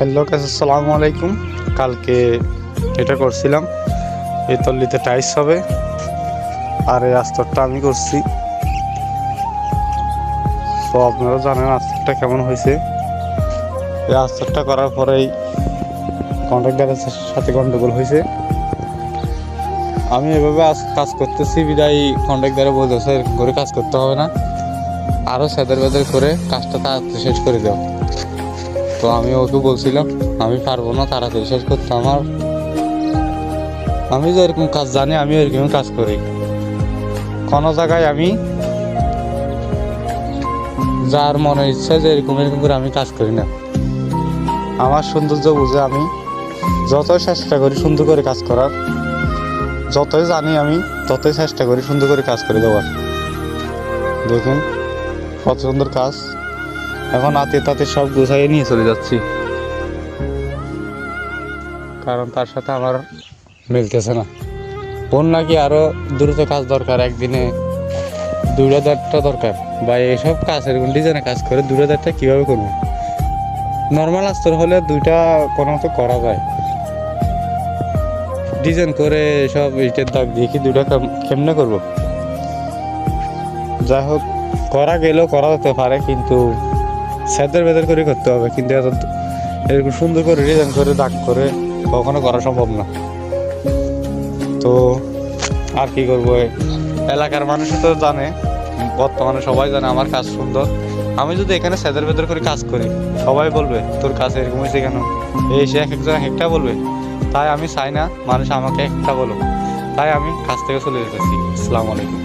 Hello guys, আসসালামু আলাইকুম। কালকে এটা করছিলাম, এই তল্লিতে টাইস হবে আর এই আস্তরটা আমি করছি। তো আপনারা জানেন আস্তরটা কেমন হয়েছে। এই আস্তরটা করার পরেই কন্ট্রাক্টরের সাথে গন্ডগোল হয়েছে। আমি এভাবে কাজ করতেছি বিদায় কন্ট্রাক্টরে বলতেছে এরকম করে কাজ করতে হবে না, আরও সেদের বেদের করে কাজটা তাড়াতাড়ি শেষ করে দাও। তো আমি ওকে বলছিলাম আমি পারবো না তাড়াতাড়ি শেষ করতে, আমি যে এরকম কাজ জানি আমি এরকম কাজ করি। কোনো জায়গায় আমি যার মনে ইচ্ছা যে এরকম করে আমি কাজ করি না। আমার সৌন্দর্য বুঝে আমি যতই চেষ্টা করি সুন্দর করে কাজ করার, যতই জানি আমি ততই চেষ্টা করি সুন্দর করে কাজ করে দেওয়ার। দেখুন কত সুন্দর কাজ। এখন হাতে তাতে সব গুছাইয়ে নিয়ে চলে যাচ্ছি, কারণ তার সাথে আমার মিলতেছে না। ওর নাকি আরো দ্রুত কাজ দরকার, একদিনে 2-4টা দরকার। বা এইসব কাজ এরকম ডিজাইনে কাজ করে 2-4টা কীভাবে করবো? নর্মাল আস্তর হলে 2টা কোনো মতো করা যায়, ডিজাইন করে সব ইটের দাগ দিয়ে কি 2টা কেমনে করবো? যাই হোক, করা গেলেও করা যেতে পারে, কিন্তু সেদের বেদের করে করতে হবে। কিন্তু এরকম সুন্দর করে ডিজাইন করে দাগ করে কখনো করা সম্ভব না। তো আর কি করবো, এলাকার মানুষ তো জানে, বর্তমানে সবাই জানে আমার কাজ সুন্দর। আমি যদি এখানে সেদের ভেতর করে কাজ করি সবাই বলবে তোর কাজ এরকম হয়েছে কেন, এই সে এক একজন একটা বলবে। তাই আমি চাই না মানুষ আমাকে একটা বলো, তাই আমি কাজ থেকে চলে যেতেছি। আসসালামু আলাইকুম।